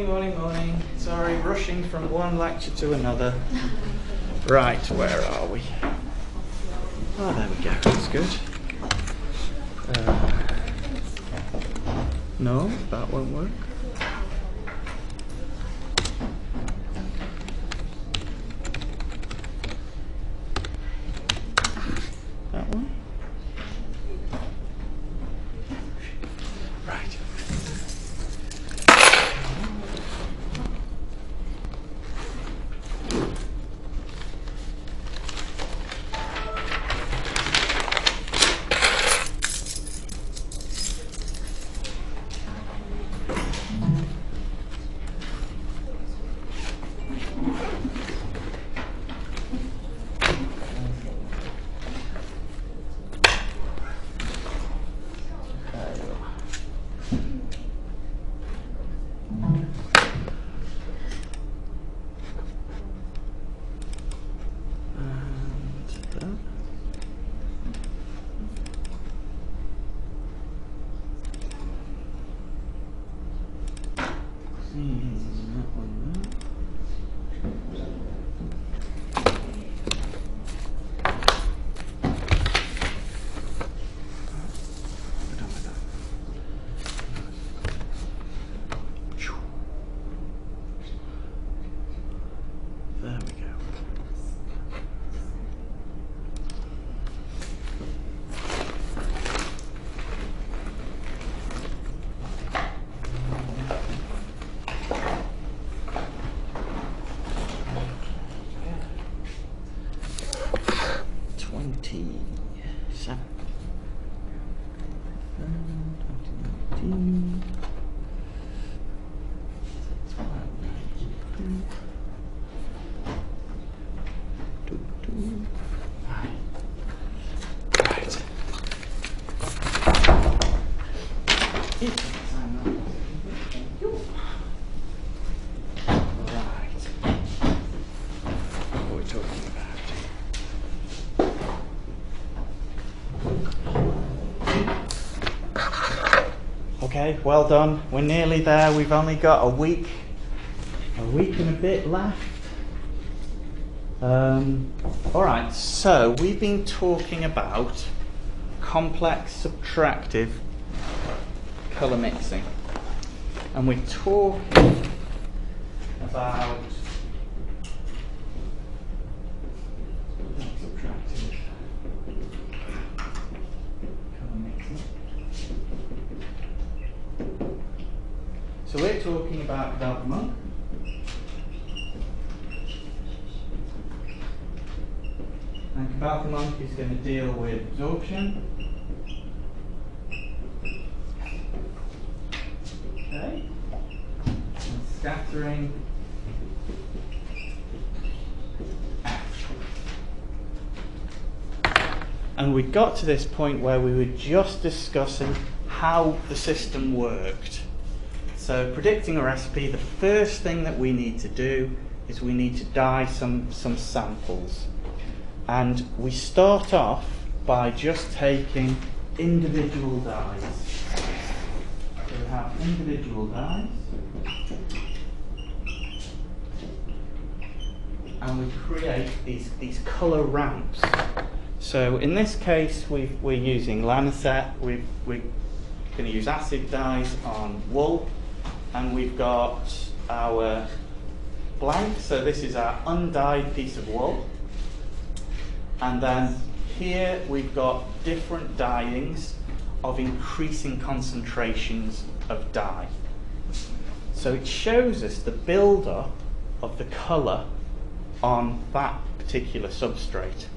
Morning. Sorry, rushing from one lecture to another. Right, where are we? Oh, there we go, that's good. No, that won't work. That one? Right. There we go. Okay, well done. We're nearly there. We've only got a week and a bit left. All right, so we've been talking about complex subtractive colour mixing, and we're talking about subtractive colour mixing. So we're talking about Kabalka-Munk. And Kabalka-Munk is going to deal with absorption. Okay. And scattering. And we got to this point where we were just discussing how the system worked. So predicting a recipe, the first thing that we need to do is we need to dye some samples. And we start off by just taking individual dyes. So we have individual dyes. And we create these colour ramps. So in this case, we're using Lanoset. We're going to use acid dyes on wool. And we've got our blank, so this is our undyed piece of wool. And then here we've got different dyings of increasing concentrations of dye. So it shows us the build-up of the colour on that particular substrate.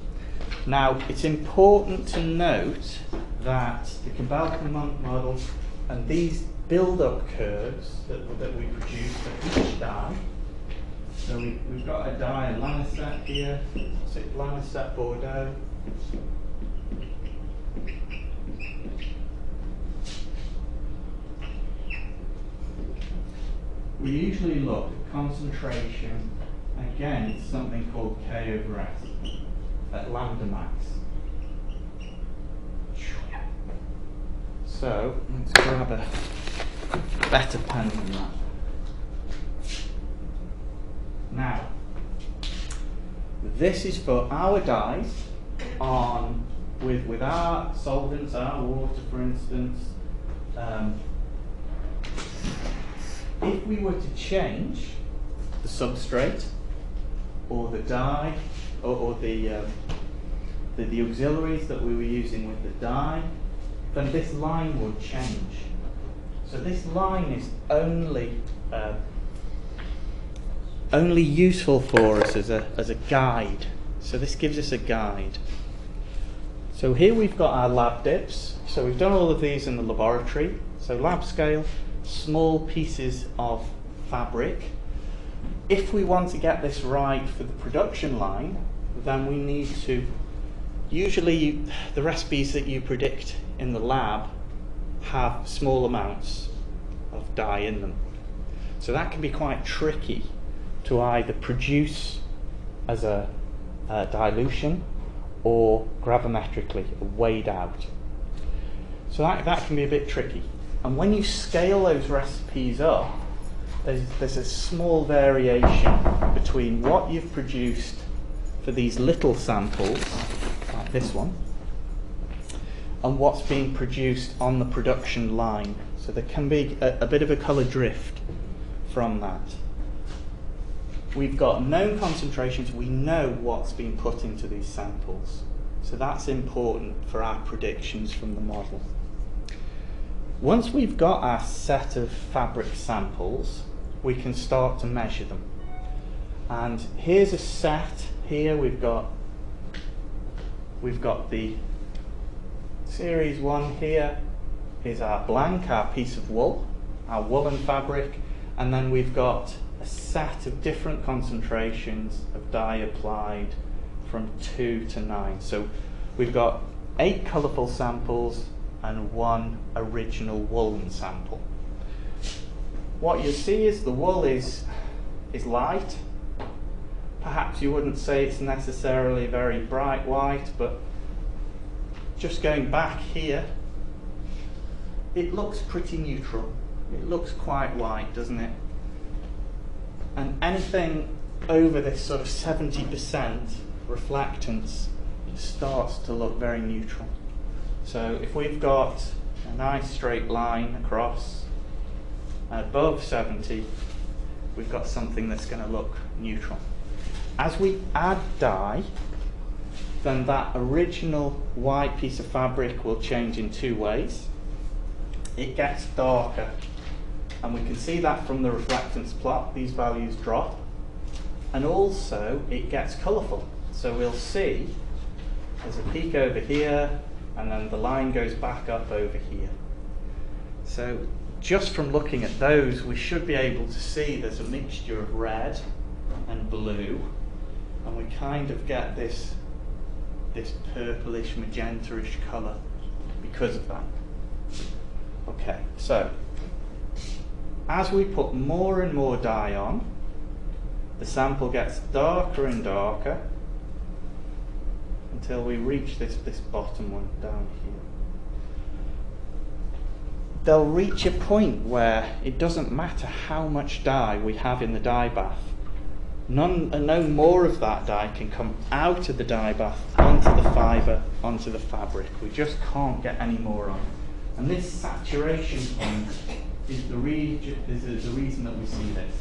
Now, it's important to note that the Kabalka-Munk model and these build-up curves that we produce for each dye. So we've got a dye, a Lanoset here, so Lanoset Bordeaux. We usually look at concentration, again, it's something called K over S, at lambda max. So let's grab a better pen than that. This is for our dyes on with our solvents, our water, for instance. If we were to change the substrate or the dye or the auxiliaries that we were using with the dye, then this line would change. So this line is only useful for us as a guide. So this gives us a guide. So here we've got our lab dips. So we've done all of these in the laboratory. So lab scale, small pieces of fabric. If we want to get this right for the production line, then we need to, usually the recipes that you predict in the lab have small amounts of dye in them. So that can be quite tricky to either produce as a dilution or gravimetrically weighed out. So that can be a bit tricky. And when you scale those recipes up, there's a small variation between what you've produced for these little samples, like this one, and what's being produced on the production line. So there can be a bit of a colour drift from that. We've got known concentrations, we know what's been put into these samples. So that's important for our predictions from the model. Once we've got our set of fabric samples, we can start to measure them. And here's a set. Here we've got the series 1 here is our blank, our piece of wool, our woolen fabric, and then we've got a set of different concentrations of dye applied from 2 to 9. So we've got 8 colourful samples and 1 original woolen sample. What you see is the wool is light. Perhaps you wouldn't say it's necessarily very bright white, but just going back here, it looks pretty neutral. It looks quite white, doesn't it? And anything over this sort of 70% reflectance starts to look very neutral. So if we've got a nice straight line across and above 70, we've got something that's going to look neutral. As we add dye, then that original white piece of fabric will change in 2 ways. It gets darker, and we can see that from the reflectance plot. These values drop, and also it gets colourful. So we'll see there's a peak over here, and then the line goes back up over here. So just from looking at those, we should be able to see there's a mixture of red and blue, and we kind of get this purplish, magenta-ish colour because of that. Okay, so as we put more and more dye on, the sample gets darker and darker until we reach this bottom one down here. They'll reach a point where it doesn't matter how much dye we have in the dye bath. No more of that dye can come out of the dye bath onto the fibre, onto the fabric. We just can't get any more on. And this saturation point is the reason that we see this.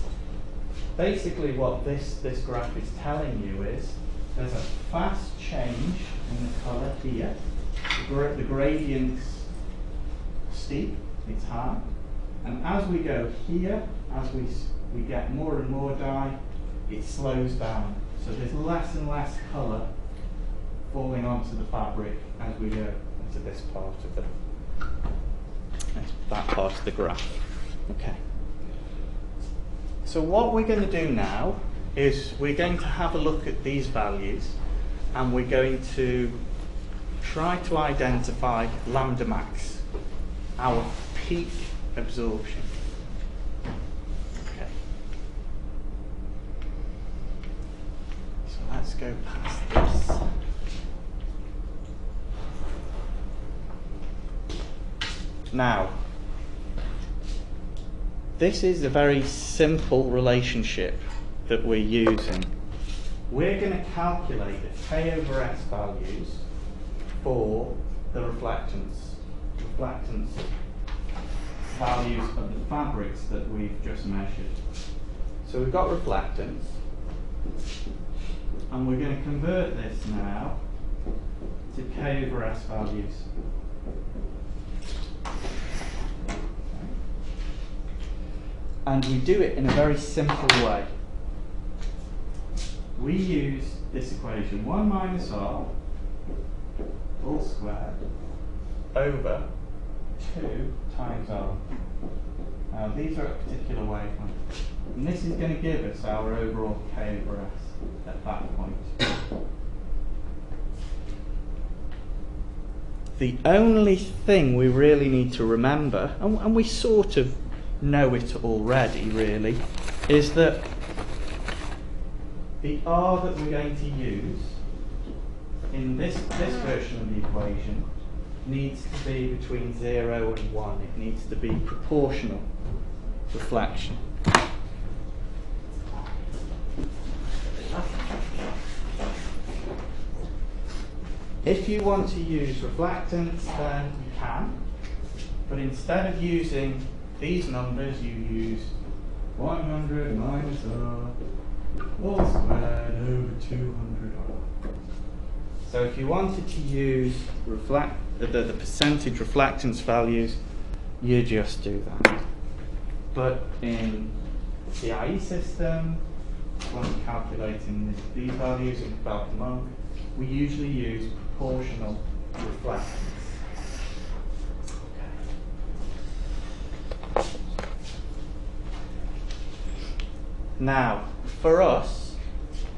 Basically what this graph is telling you is there's a fast change in the colour here. The gradient's steep, it's high. And as we go here, as we get more and more dye, it slows down. So there's less and less colour falling onto the fabric as we go into this part of that part of the graph. Okay. So what we're going to do now is we're going to have a look at these values, and we're going to try to identify lambda max, our peak absorption. Okay. So let's go past this. Now, this is a very simple relationship that we're using we're going to calculate the K over S values for the reflectance values of the fabrics that we've just measured. So we've got reflectance, and we're going to convert this now to K over S values. And we do it in a very simple way. We use this equation, 1 minus r all squared over 2 times r. Now these are a particular wavelength, and this is going to give us our overall K over S at that point. The only thing we really need to remember, and we sort of know it already really, is that the r that we're going to use in this version of the equation needs to be between 0 and 1. It needs to be proportional reflection. If you want to use reflectance, then you can, but instead of using these numbers, you use 100 minus r all squared over 200r. So if you wanted to use the percentage reflectance values, you just do that. But in the IE system, when we're calculating these values in Kabelka-Munck, we usually use proportional reflectance. Now, for us,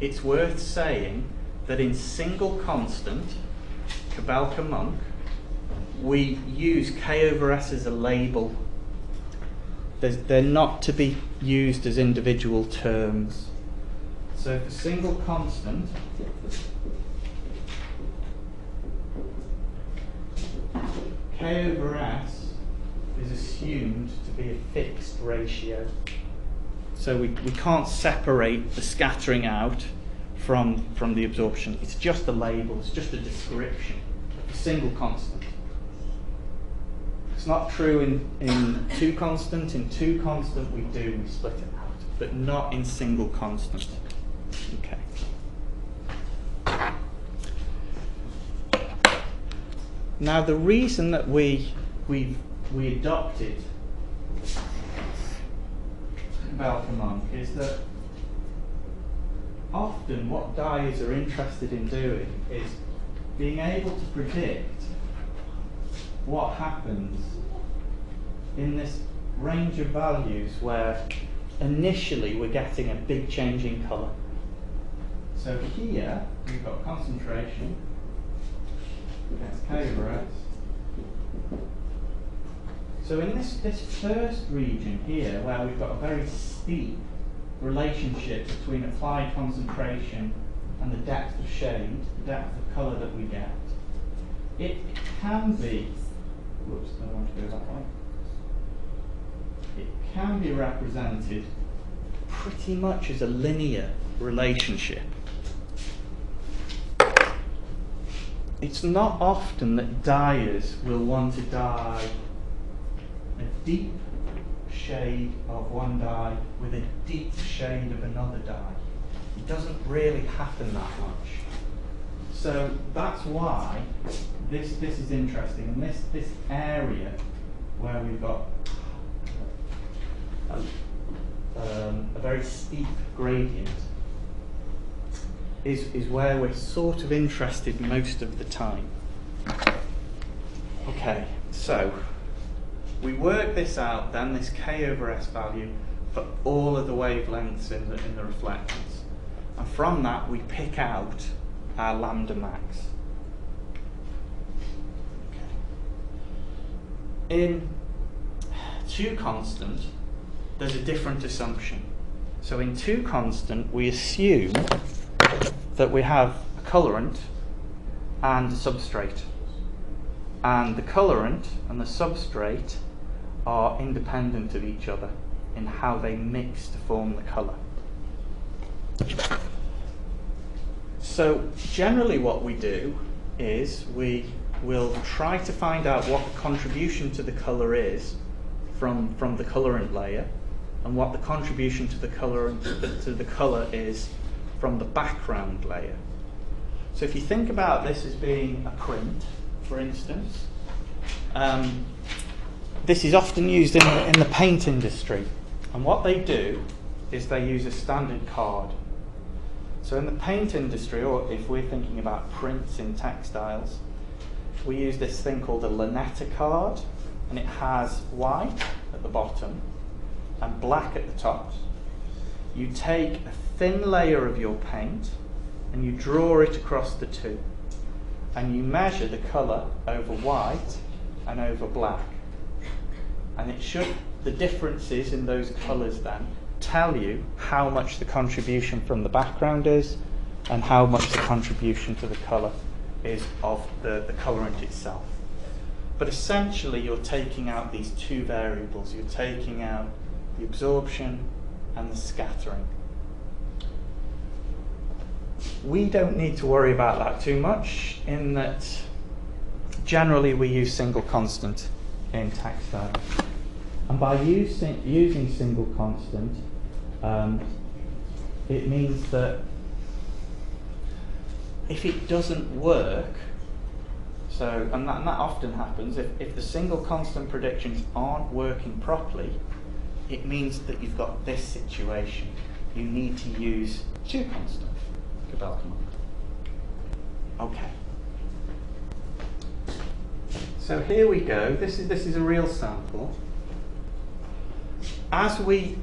it's worth saying that in single constant Kabelka-Munck, we use K over S as a label. They're not to be used as individual terms. So for single constant, K over S is assumed to be a fixed ratio. So we can't separate the scattering out from the absorption. It's just a label, it's just a description of a single constant. It's not true in two constant. In two constant we split it out, but not in single constant. Okay. Now the reason that we adopted Kabelka-Munck is that often what dyers are interested in doing is being able to predict what happens in this range of values where initially we're getting a big change in colour. So here we've got concentration, that's K over S. So in this first region here, where we've got a very steep relationship between applied concentration and the depth of shade, the depth of colour that we get, it can be, whoops, I don't want to go that way. It can be represented pretty much as a linear relationship. It's not often that dyers will want to dye a deep shade of one dye with a deep shade of another dye. It doesn't really happen that much. So that's why this is interesting. And this area where we've got a very steep gradient is where we're sort of interested most of the time. Okay, so we work this out then, this K over S value, for all of the wavelengths in the reflectance. And from that we pick out our lambda max. Okay. In two constant, there's a different assumption. So in two constant, we assume that we have a colorant and a substrate. And the colorant and the substrate are independent of each other in how they mix to form the colour. So generally what we do is we will try to find out what the contribution to the colour is from the colourant layer, and what the contribution to the colour is from the background layer. So if you think about this as being a print, for instance, this is often used in the paint industry, and what they do is they use a standard card. So in the paint industry, or if we're thinking about prints in textiles, we use this thing called a Lunetta card, and it has white at the bottom and black at the top. You take a thin layer of your paint and you draw it across the two, and you measure the colour over white and over black, and the differences in those colours then tell you how much the contribution from the background is and how much the contribution to the colour is of the colourant itself. But essentially you're taking out these two variables. You're taking out the absorption and the scattering. We don't need to worry about that too much, in that generally we use single constant in textiles. And by using single constant, it means that if it doesn't work, and that often happens, if the single constant predictions aren't working properly, it means that you've got this situation. You need to use two constant. Okay. So here we go. This is a real sample. As we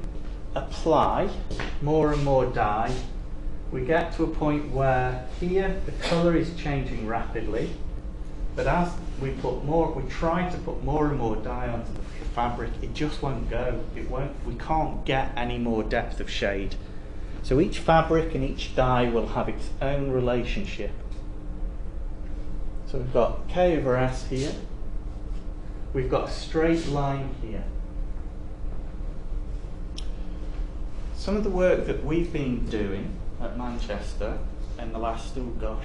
apply more and more dye, we get to a point where here the colour is changing rapidly, but as we try to put more and more dye onto the fabric, it just won't go. We can't get any more depth of shade. So each fabric and each dye will have its own relationship. So we've got K over S here. We've got a straight line here. Some of the work that we've been doing at Manchester in the last, about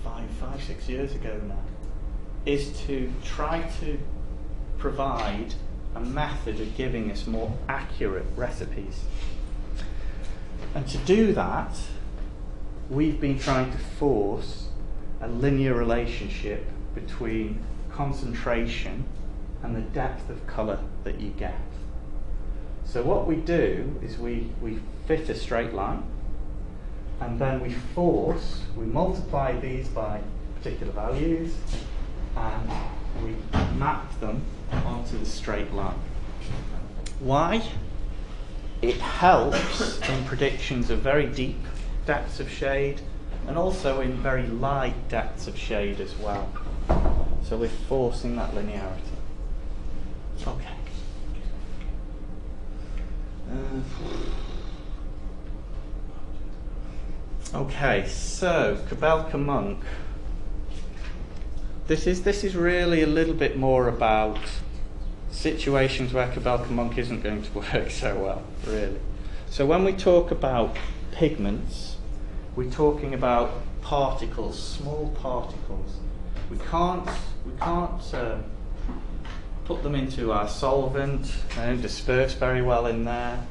5-6 years ago now, is to try to provide a method of giving us more accurate recipes. And to do that, we've been trying to force a linear relationship between concentration and the depth of colour that you get. So what we do is we fit a straight line, and then we multiply these by particular values, and we map them onto the straight line. Why? It helps in predictions of very deep depths of shade, and also in very light depths of shade as well. So we're forcing that linearity. Okay. Okay, so Kobelka Monk. This is really a little bit more about situations where Kobelka Monk isn't going to work so well, really. So when we talk about pigments, we're talking about particles, small particles. We can't put them into our solvent. They don't disperse very well in there.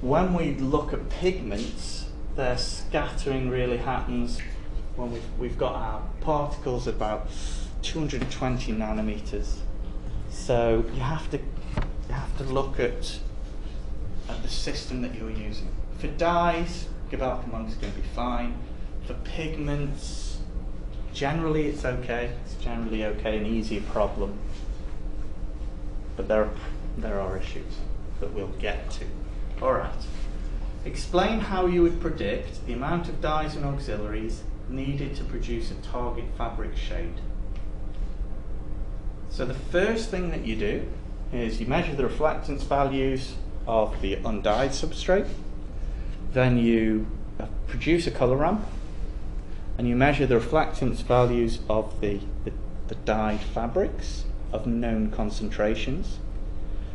When we look at pigments, their scattering really happens when we've got our particles about 220 nanometers. So you have to look at the system that you're using. For dyes, Kobelka Monk's going to be fine. For pigments, generally it's okay. It's generally okay, an easy problem. But there are issues that we'll get to. All right. Explain how you would predict the amount of dyes and auxiliaries needed to produce a target fabric shade. So the first thing that you do is you measure the reflectance values of the undyed substrate. Then you produce a colour ramp, and you measure the reflectance values of the dyed fabrics of known concentrations.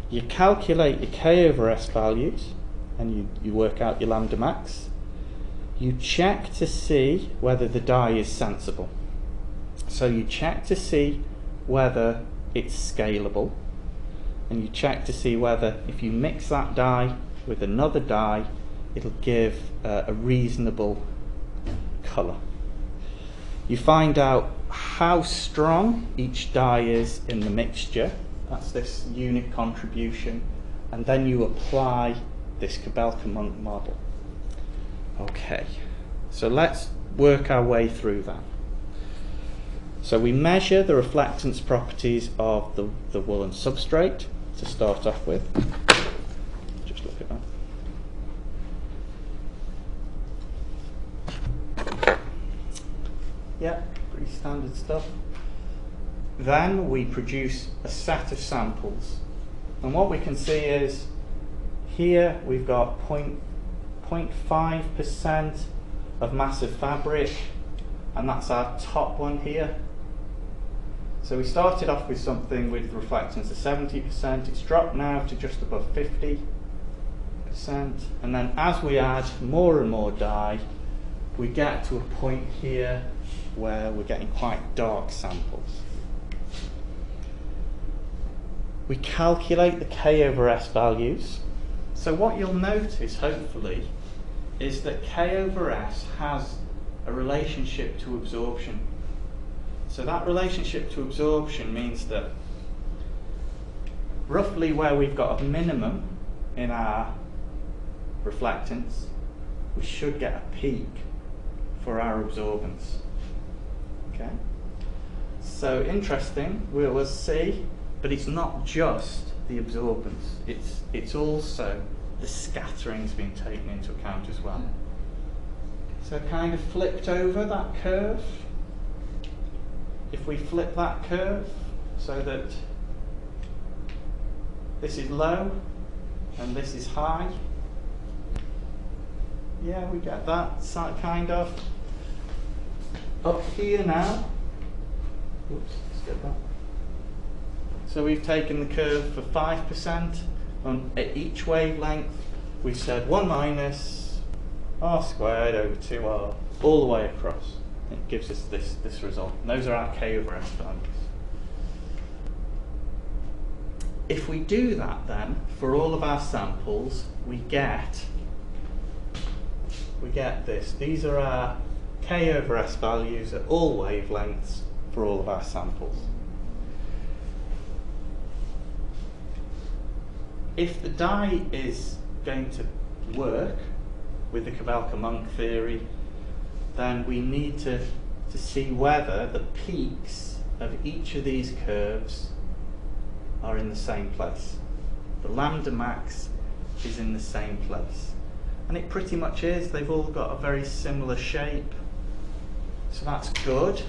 You calculate your K over S values, and you work out your lambda max. You check to see whether the dye is sensible. So you check to see whether it's scalable, and you check to see whether if you mix that dye with another dye, it'll give a reasonable colour. You find out how strong each dye is in the mixture, that's this unit contribution, and then you apply this Kabelka-Munk model. Okay, so let's work our way through that. So we measure the reflectance properties of the woolen substrate to start off with. Just look at that. Yeah, pretty standard stuff. Then we produce a set of samples. And what we can see is here we've got 0.5% of massive fabric, and that's our top one here. So we started off with something with reflectance of 70%, it's dropped now to just above 50%, and then as we add more and more dye, we get to a point here where we're getting quite dark samples. We calculate the K/S values. So what you'll notice, hopefully, is that K/S has a relationship to absorption. So that relationship to absorption means that roughly where we've got a minimum in our reflectance, we should get a peak for our absorbance. Okay? So interesting, we'll see, but it's not just the absorbance, it's also the scattering's being taken into account as well. So kind of flipped over that curve. If we flip that curve so that this is low and this is high, yeah, we get that kind of. Up here now, oops, let's get that. So we've taken the curve for 5% on at each wavelength. We've said 1 minus r squared over 2r all the way across. It gives us this result. And those are our K/S values. If we do that then, for all of our samples, we get this. These are our K/S values at all wavelengths for all of our samples. If the dye is going to work with the Kabelka-Munk theory, then we need to see whether the peaks of each of these curves are in the same place. The lambda max is in the same place. And it pretty much is. They've all got a very similar shape. So that's good.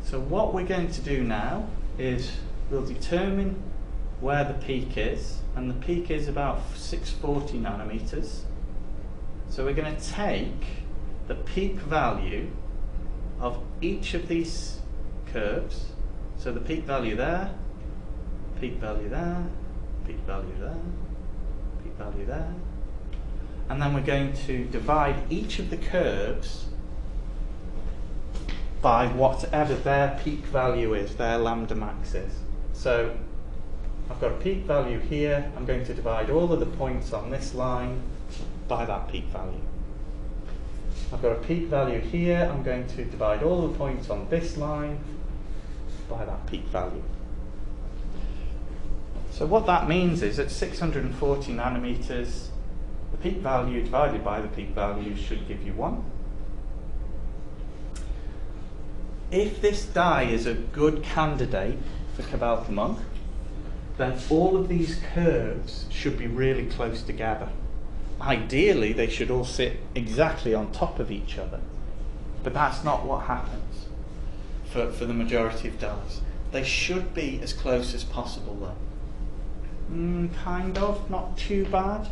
So what we're going to do now is we'll determine where the peak is, and the peak is about 640 nanometers. So we're going to take the peak value of each of these curves. So the peak value there, peak value there, peak value there, peak value there. And then we're going to divide each of the curves by whatever their peak value is, their lambda max is. So I've got a peak value here. I'm going to divide all of the points on this line by that peak value. I've got a peak value here. I'm going to divide all the points on this line by that peak value. So what that means is at 640 nanometers, the peak value divided by the peak value should give you 1. If this dye is a good candidate for Kabelka-Munk, then all of these curves should be really close together. Ideally, they should all sit exactly on top of each other, but that's not what happens for the majority of dyes. They should be as close as possible though. Kind of, not too bad.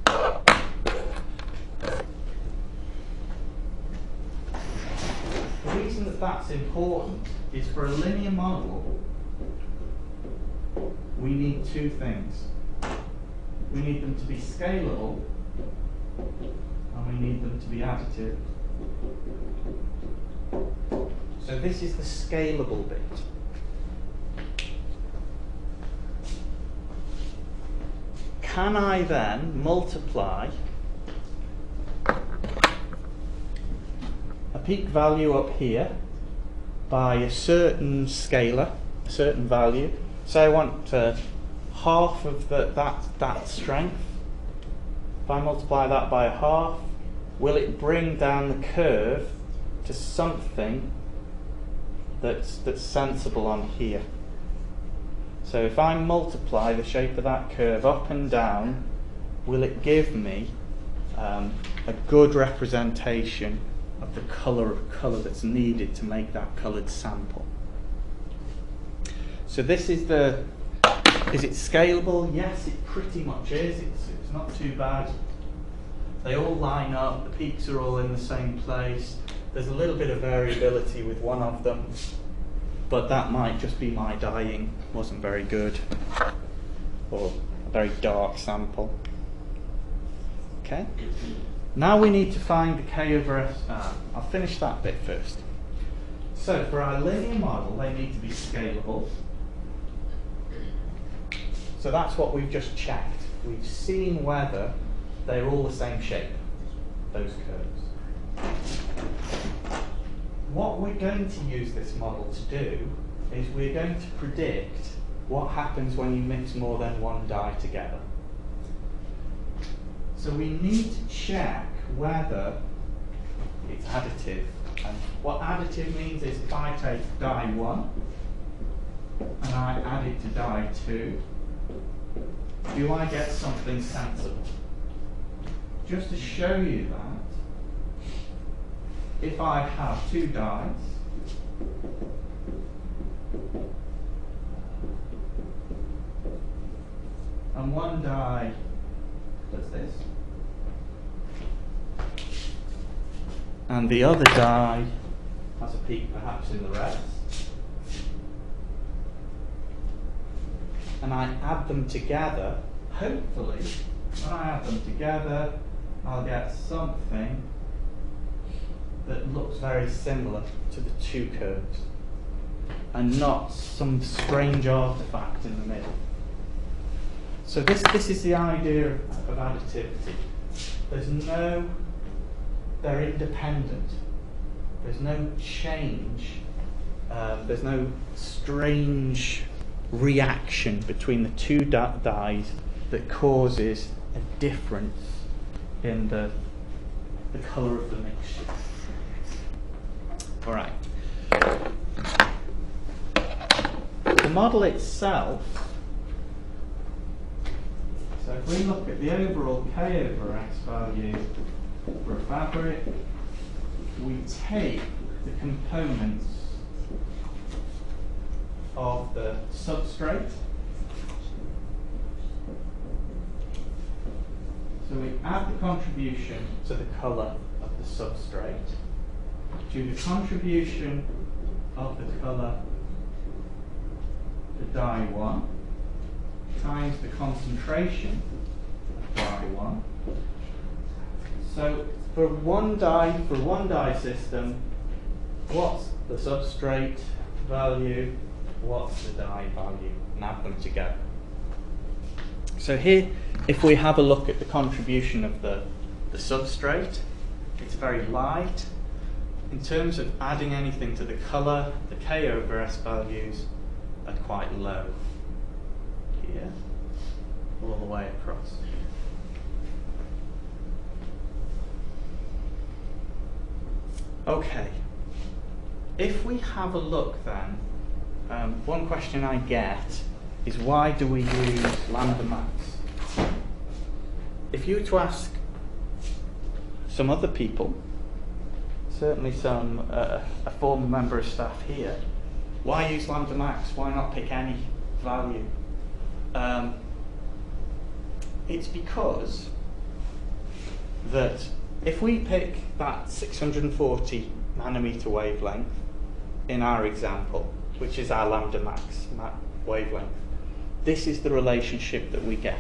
The reason that that's important is for a linear model, we need two things. We need them to be scalable, and we need them to be additive. So this is the scalable bit. Can I then multiply a peak value up here by a certain scalar, a certain value? Say I want half of that strength. If I multiply that by a half, will it bring down the curve to something that's sensible on here? So if I multiply the shape of that curve up and down, will it give me a good representation of the colour that's needed to make that coloured sample? So this is is it scalable? Yes, it pretty much is. It's not too bad. They all line up, the peaks are all in the same place. There's a little bit of variability with one of them, but that might just be my dyeing wasn't very good, or a very dark sample. Okay. Now we need to find the K over S. I'll finish that bit first. So for our linear model, they need to be scalable. So that's what we've just checked. We've seen whether they're all the same shape, those curves. What we're going to use this model to do is we're going to predict what happens when you mix more than one dye together. So we need to check whether it's additive. And what additive means is if I take dye 1 and I add it to dye 2, do I get something sensible? Just to show you that, if I have two dyes, and one dye does this, and the other dye has a peak perhaps in the reds, and I add them together, hopefully, when I add them together, I'll get something that looks very similar to the two curves, and not some strange artifact in the middle. So this is the idea of additivity. They're independent. There's no change. There's no strange reaction between the two dyes that causes a difference in the colour of the mixture. All right. The model itself, so if we look at the overall K over S value for a fabric, we take the components of the substrate. So we add the contribution to the colour of the substrate to the contribution of the colour to dye 1 times the concentration of dye 1. So for one dye system, what's the substrate value, what's the dye value, and add them together. So here, if we have a look at the contribution of the substrate, it's very light. In terms of adding anything to the colour, the K over S values are quite low here, all the way across. Okay, if we have a look then, one question I get is why do we use lambda max? If you were to ask some other people, certainly a former member of staff here, why use lambda max? Why not pick any value? It's because that if we pick that 640 nanometer wavelength in our example, which is our lambda max wavelength, this is the relationship that we get.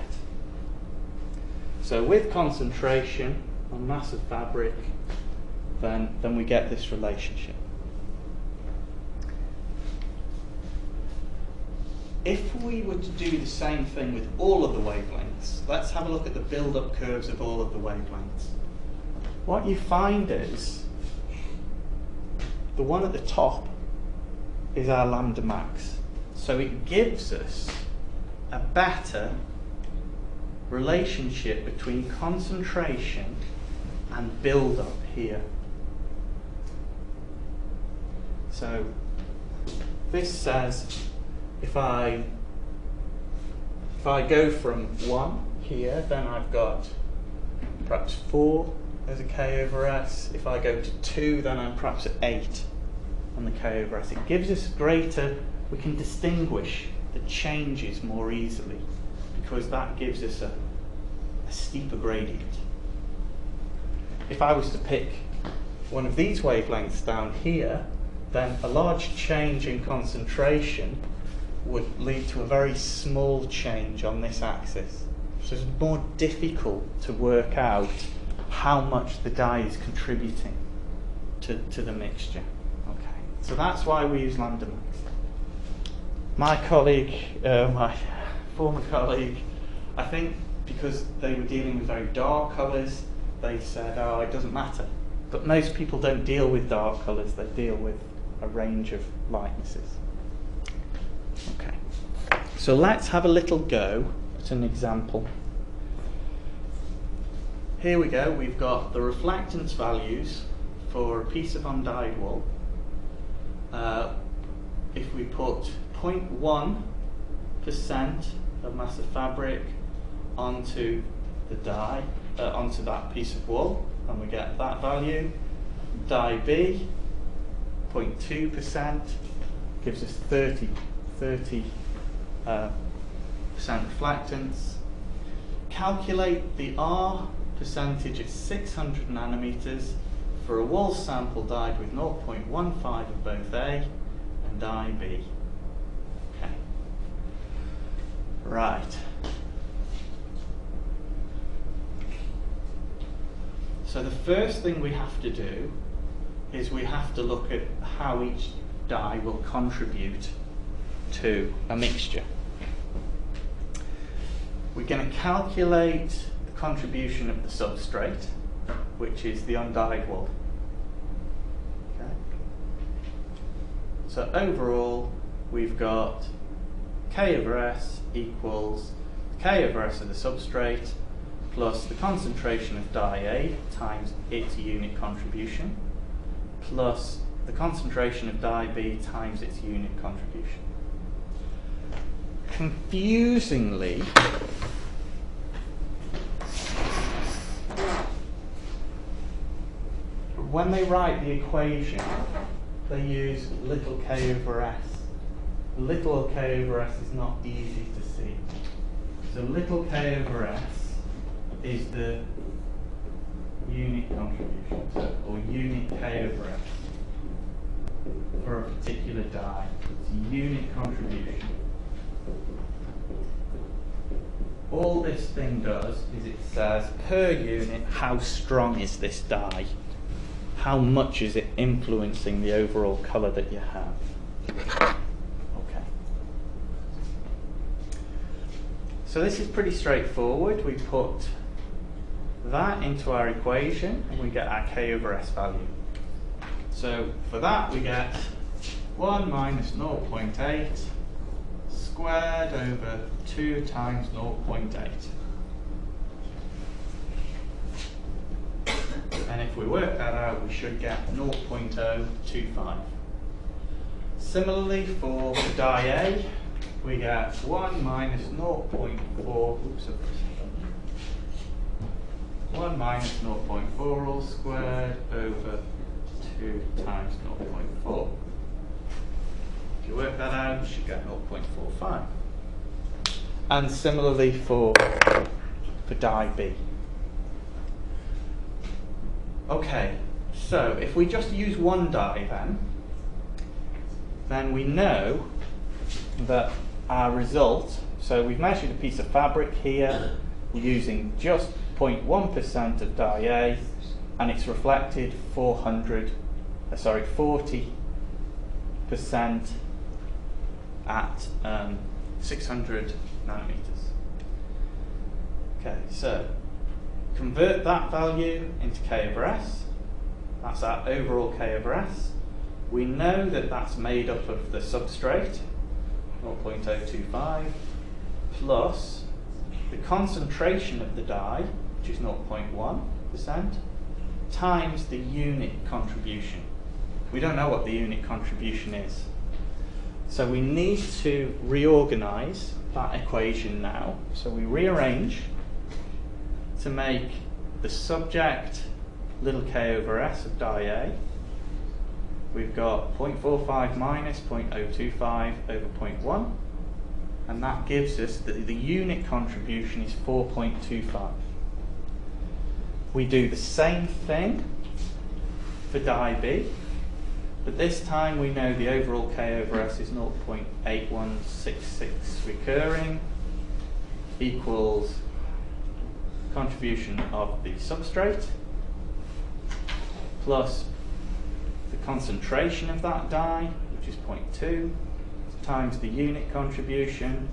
So with concentration on mass of fabric, then we get this relationship. If we were to do the same thing with all of the wavelengths, let's have a look at the build-up curves of all of the wavelengths. What you find is the one at the top is our lambda max. So it gives us a better relationship between concentration and build-up here. So this says if I go from 1 here, then I've got perhaps 4 as a K over S. If I go to 2, then I'm perhaps at 8 on the K over S. It gives us greater, we can distinguish the changes more easily because that gives us a steeper gradient. If I was to pick one of these wavelengths down here, then a large change in concentration would lead to a very small change on this axis. So it's more difficult to work out how much the dye is contributing to the mixture. Okay, so that's why we use lambda max. My colleague, my former colleague, I think because they were dealing with very dark colours, they said, oh, it doesn't matter. But most people don't deal with dark colours, they deal with a range of lightnesses. Okay, so let's have a little go at an example. Here we go, we've got the reflectance values for a piece of undyed wool. If we put 0.1% of mass of fabric onto the dye, onto that piece of wool, and we get that value. Dye B, 0.2%, gives us 30% reflectance. Calculate the R percentage at 600 nanometers for a wool sample dyed with 0.15 of both A and dye B. Okay. Right. So the first thing we have to do is we have to look at how each dye will contribute to a mixture. We're going to calculate the contribution of the substrate, which is the undyed wool. Okay. So overall, we've got K over S equals K over S of the substrate plus the concentration of dye A times its unit contribution plus the concentration of dye B times its unit contribution. Confusingly, when they write the equation, they use little k over s. Little k over s is not easy to see. So little k over s is the unit contribution, or unit k over s for a particular dye. It's a unit contribution. All this thing does is it says per unit how strong is this dye? How much is it influencing the overall colour that you have? Okay. So this is pretty straightforward. We put that into our equation and we get our K over S value. So for that we get 1 minus 0.8 squared over 2 times 0.8. And if we work that out, we should get 0.025. Similarly, for dye A, we get 1 minus 0.4, 1 minus 0.4 all squared over 2 times 0.4. If you work that out, you should get 0.45. And similarly for dye B. Okay, so if we just use one dye then we know that our result, so we've measured a piece of fabric here, we're using just 0.1% of dye A, and it's reflected 40% at 600 nanometers. Okay, so convert that value into K over S. That's our overall K over S. We know that that's made up of the substrate, 0.025, plus the concentration of the dye, which is 0.1%, times the unit contribution. We don't know what the unit contribution is. So we need to reorganize that equation now. So we rearrange to make the subject little k over s of dye A. We've got 0.45 minus 0.025 over 0.1, and that gives us that the unit contribution is 4.25. We do the same thing for dye B, but this time we know the overall K over S is 0.8166 recurring equals contribution of the substrate plus the concentration of that dye, which is 0.2, times the unit contribution,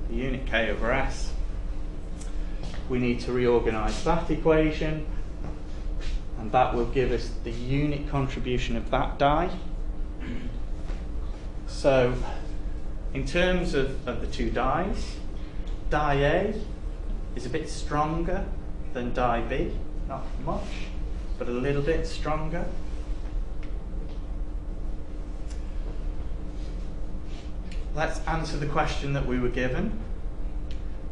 the unit K over S. We need to reorganize that equation, and that will give us the unit contribution of that dye. So, in terms of the two dyes, dye A is a bit stronger than dye B, not much, but a little bit stronger. Let's answer the question that we were given.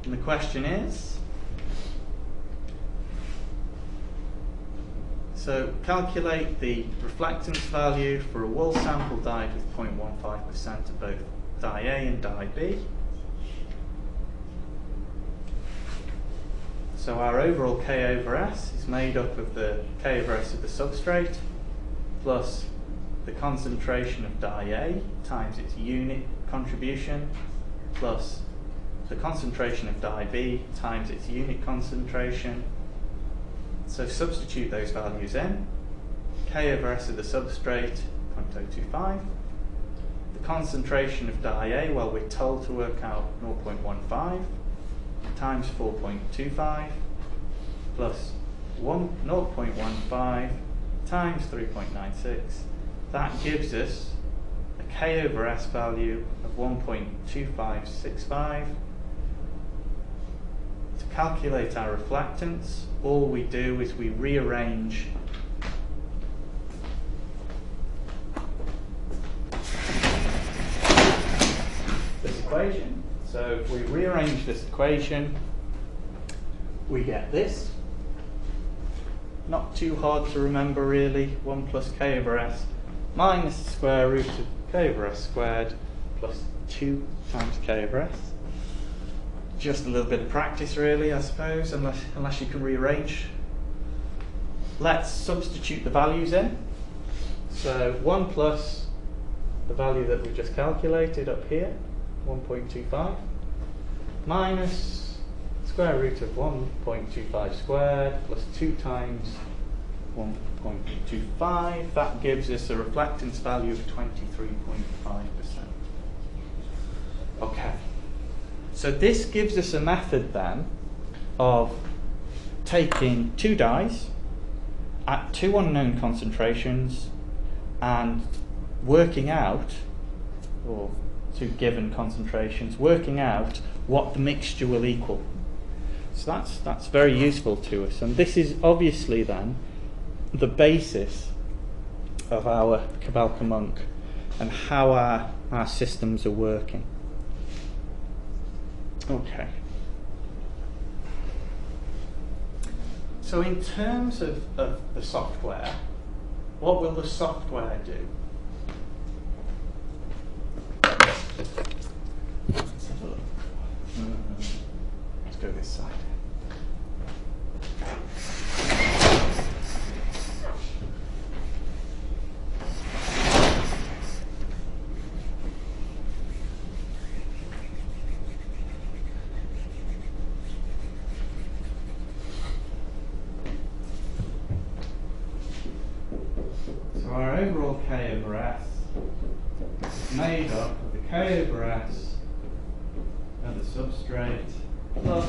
And the question is, so calculate the reflectance value for a wool sample dyed with 0.15% of both dye A and dye B. So our overall K over S is made up of the K over S of the substrate plus the concentration of dye A times its unit contribution plus the concentration of dye B times its unit concentration. So substitute those values in. K over S of the substrate, 0.025. The concentration of dye A, well, we're told to work out 0.15 times 4.25 plus 0.15 times 3.96. That gives us a K over S value of 1.2565. To calculate our reflectance, all we do is we rearrange this equation. So if we rearrange this equation, we get this. Not too hard to remember really. 1 plus K over S minus the square root of K over S squared plus 2 times K over S. Just a little bit of practice really, I suppose, unless you can rearrange. Let's substitute the values in. So 1 plus the value that we've just calculated up here, 1.25, minus square root of 1.25 squared plus 2 times 1.25. That gives us a reflectance value of 23.5%. Okay. So this gives us a method then of taking two dyes at two unknown concentrations and working out, or two given concentrations, working out what the mixture will equal. So that's very useful to us, and this is obviously then the basis of our Kabal-Comonc and how our systems are working. Okay. So in terms of the software, what will the software do? Let's have a look. Let's go this side. K over S is made up of the K over S of the substrate plus,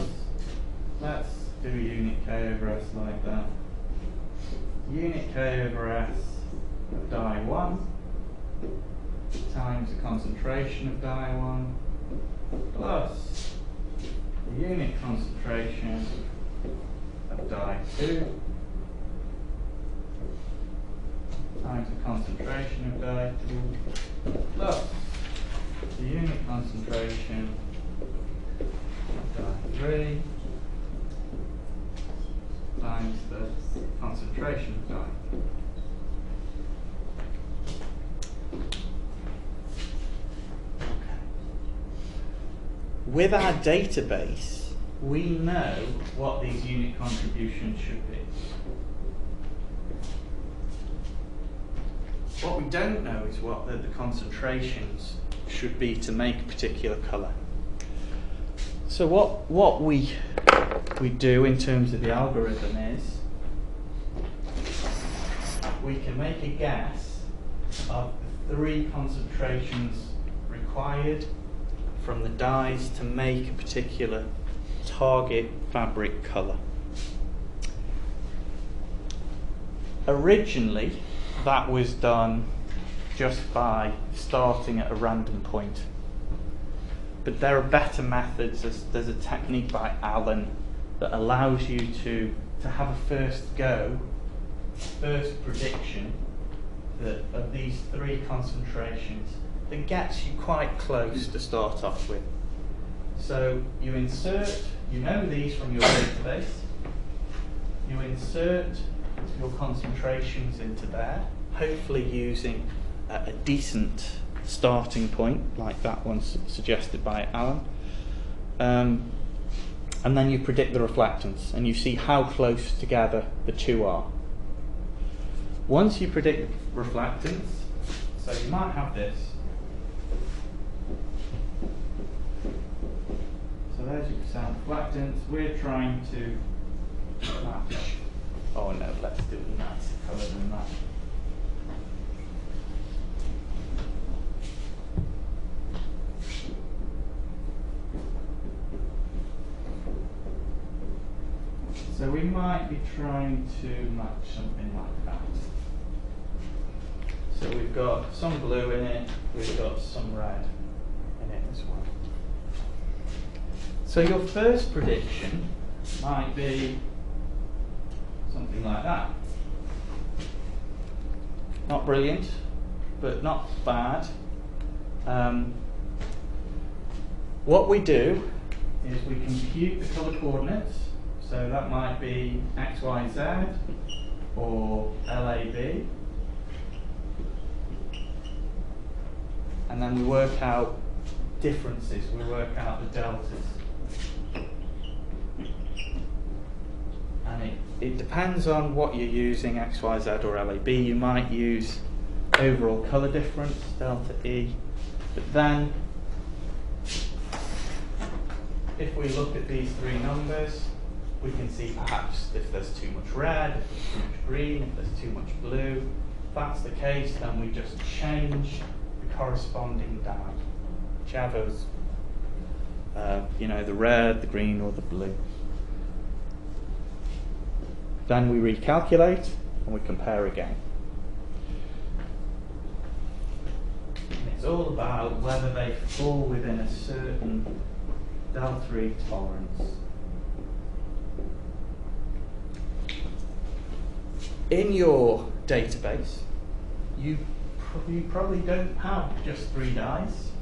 let's do unit K over S like that, unit K over S of dye 1 times the concentration of dye 1 plus the unit concentration of dye 2 times the concentration of dye 2 plus the unit concentration of dye 3 times the concentration of dye. With our database, we know what these unit contributions should be. What we don't know is what the concentrations should be to make a particular colour. So what we do in terms of the algorithm is we can make a guess of the 3 concentrations required from the dyes to make a particular target fabric colour. Originally, that was done just by starting at a random point. But there are better methods. There's a technique by Allen that allows you to have a first prediction of these 3 concentrations that gets you quite close to start off with. So you insert, you know these from your database, you insert your concentrations into there, hopefully using a decent starting point like that one suggested by Allen, and then you predict the reflectance and you see how close together the 2 are. Once you predict reflectance, so you might have this. So there's your percent reflectance. We're trying to match. Oh no, let's do a nicer colour than that. So we might be trying to match something like that. So we've got some blue in it, we've got some red in it as well. So your first prediction might be something like that. Not brilliant, but not bad. What we do is we compute the colour coordinates. So that might be X, Y, Z or LAB. And then we work out differences, we work out the deltas. And it depends on what you're using, X, Y, Z or LAB. You might use overall colour difference, delta E. But then, if we look at these 3 numbers, we can see perhaps if there's too much red, if there's too much green, if there's too much blue. If that's the case, then we just change the corresponding dye, whichever's, the red, the green, or the blue. Then we recalculate and we compare again. And it's all about whether they fall within a certain delta E tolerance. In your database, you probably don't have just 3 dyes.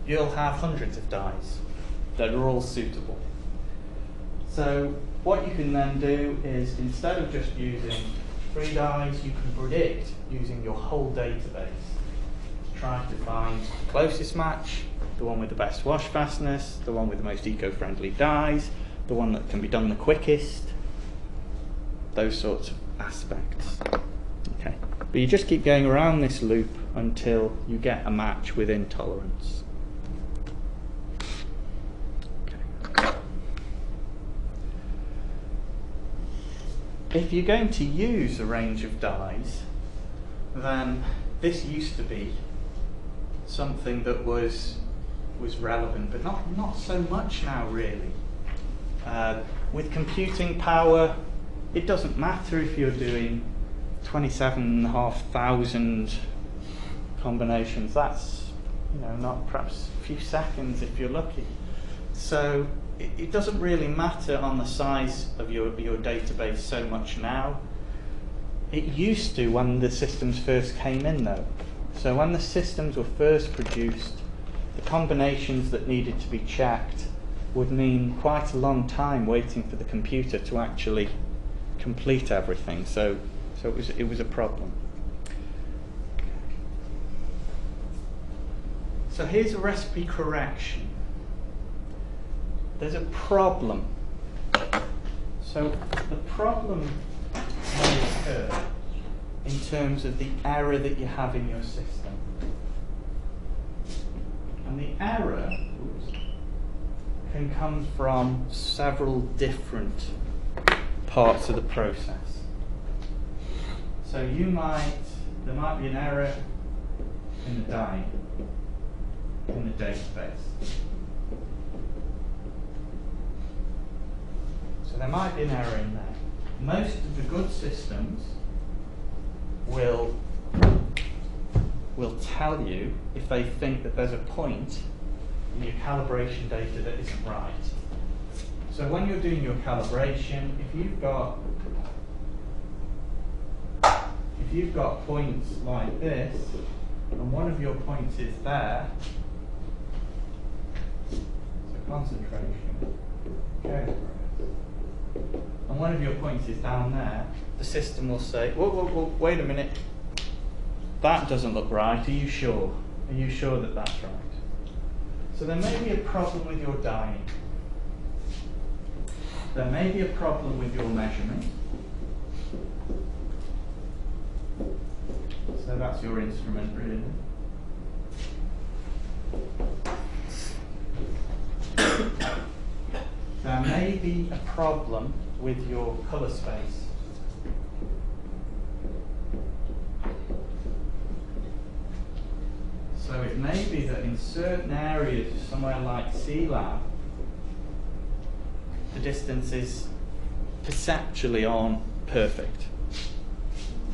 You'll have hundreds of dyes that are all suitable. So what you can then do is, instead of just using 3 dyes, you can predict using your whole database. Try to find the closest match, the one with the best wash fastness, the one with the most eco-friendly dyes, the one that can be done the quickest, those sorts of aspects. Okay, but you just keep going around this loop until you get a match within tolerance. Okay. If you're going to use a range of dyes, then this used to be something that was relevant, but not so much now, really. With computing power, it doesn't matter if you're doing 27,500 combinations. That's, not perhaps a few seconds if you're lucky. So it doesn't really matter on the size of your database so much now. It used to when the systems first came in, though. So when the systems were first produced, the combinations that needed to be checked would mean quite a long time waiting for the computer to actually complete everything. So it was a problem. So here's a recipe correction. There's a problem. So the problem may occur in terms of the error that you have in your system. And the error can come from several different parts of the process. So there might be an error in the die, in the database. So there might be an error in there. Most of the good systems will tell you if they think that there's a point in your calibration data that isn't right. So when you're doing your calibration, if you've got points like this, and one of your points is there, so concentration, okay, and one of your points is down there, the system will say, whoa, wait a minute, that doesn't look right, are you sure? Are you sure that that's right? So there may be a problem with your dyeing. There may be a problem with your measurement. So that's your instrument, really. There may be a problem with your color space. So it may be that in certain areas, somewhere like C-Lab, the distances perceptually aren't perfect.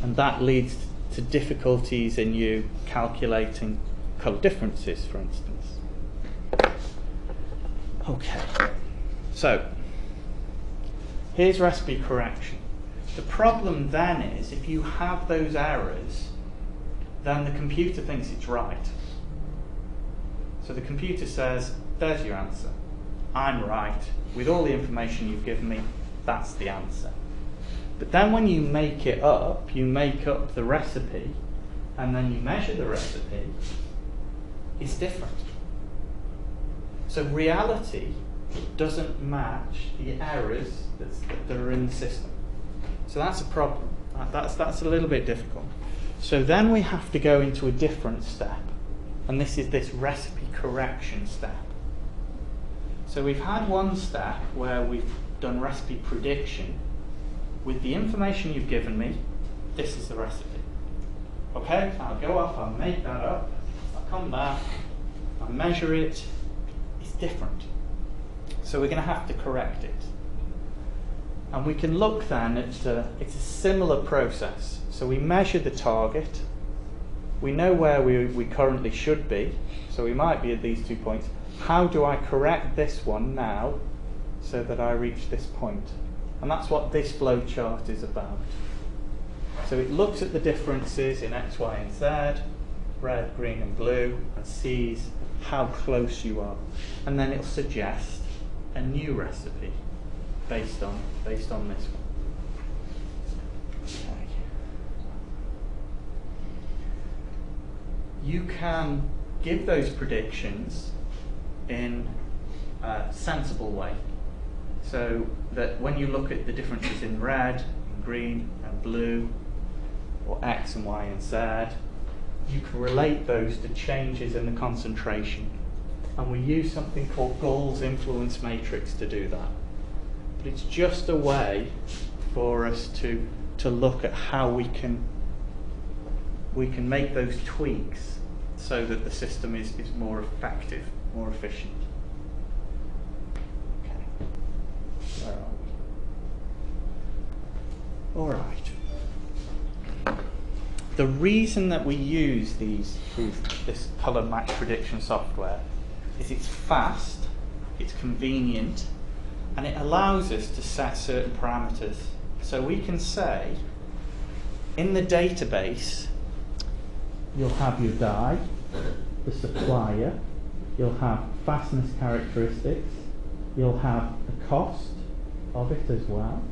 And that leads to difficulties in you calculating colour differences, for instance. Okay, so here's recipe correction. The problem then is if you have those errors, then the computer thinks it's right. So the computer says, there's your answer. I'm right. With all the information you've given me, that's the answer. But then when you make it up, you make up the recipe, and then you measure the recipe, it's different. So reality doesn't match the errors that are in the system. So that's a problem. That's a little bit difficult. So then we have to go into a different step, and this is this recipe correction step. So we've had one step where we've done recipe prediction. With the information you've given me, this is the recipe. Okay, I'll go off, I'll make that up, I'll come back, I'll measure it, it's different. So we're going to have to correct it. And we can look then at, it's a similar process. So we measure the target, we know where we currently should be, so we might be at these 2 points. How do I correct this one now so that I reach this point? And that's what this flow chart is about. So it looks at the differences in X, Y, and Z, red, green, and blue, and sees how close you are. And then it'll suggest a new recipe based on this one. Okay. You can give those predictions in a sensible way. So that when you look at the differences in red, and green, and blue, or X and Y and Z, you can relate those to changes in the concentration. And we use something called Gall's influence matrix to do that. But it's just a way for us to look at how we can we can make those tweaks so that the system is more effective, more efficient. Okay. Where are we? All right. The reason that we use this color match prediction software is it's fast, it's convenient, and it allows us to set certain parameters. So we can say, in the database, you'll have your die, the supplier, you'll have fastness characteristics, you'll have the cost of it as well,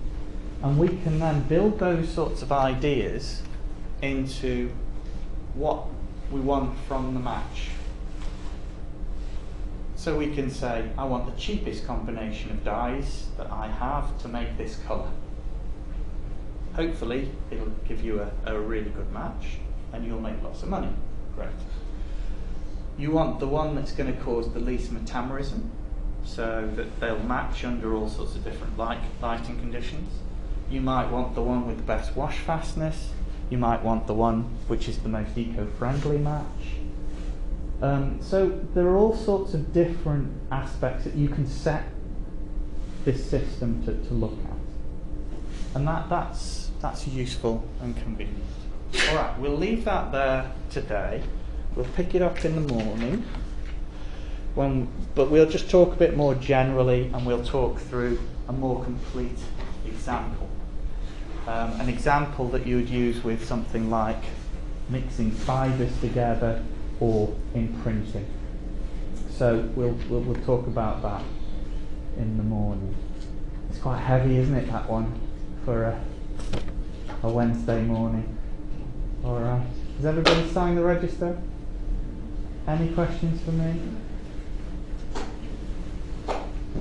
and we can then build those sorts of ideas into what we want from the match. So we can say, I want the cheapest combination of dyes that I have to make this colour. Hopefully it'll give you a really good match and you'll make lots of money. Great. You want the one that's going to cause the least metamerism, so that they'll match under all sorts of different lighting conditions. You might want the one with the best wash fastness. You might want the one which is the most eco-friendly match. So there are all sorts of different aspects that you can set this system to look at. And that's useful and convenient. All right, we'll leave that there today. We'll pick it up in the morning. But we'll just talk a bit more generally, and we'll talk through a more complete example. An example that you would use with something like mixing fibres together or in printing. So we'll talk about that in the morning. It's quite heavy, isn't it, that one, for a Wednesday morning? All right. Has everybody signed the register? Any questions for me?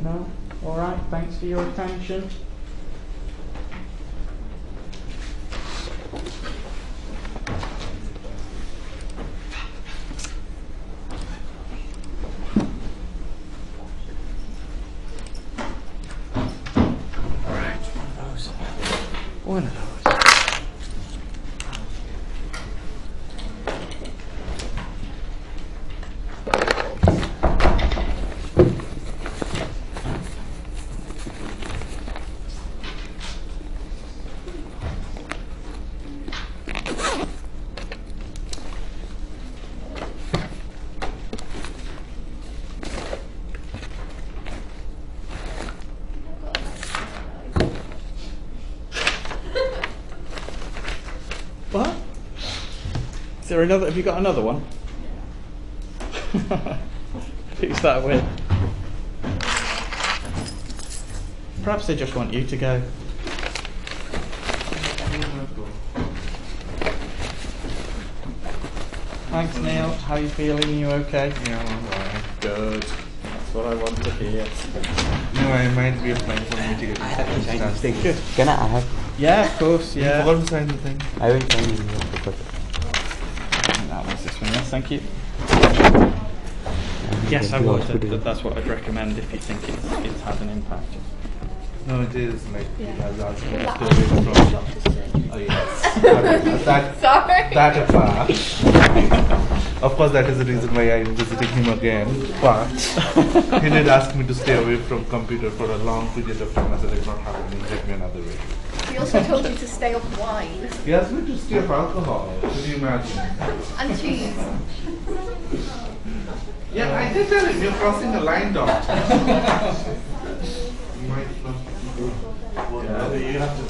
No? All right. Thanks for your attention. One of those. What? Is there another? Have you got another one? Who's that with? Perhaps they just want you to go. Thanks, Neil. How are you feeling? You okay? Yeah, I'm alright. Good. That's what I want to hear. No, I might be applying for meeting. Good. Can I have? Yeah, of course. Yeah. You forgot to sign the thing. I will sign it. That was this one. Yes, thank you. Yes, I would. That's what I'd recommend if you think it's had an impact. No, it is like he has asked me to Yeah. stay away from. Oh yes. Sorry. That apart. Of course, that is the reason why I'm visiting him again. But he did ask me to stay away from computer for a long period of time. I said it's not happening. Get me another way. He also told you to stay off wine He asked me to stay off alcohol. Can you imagine? and cheese. Yeah, I did tell him you're crossing the line, doctor. You might not. Yeah, you have to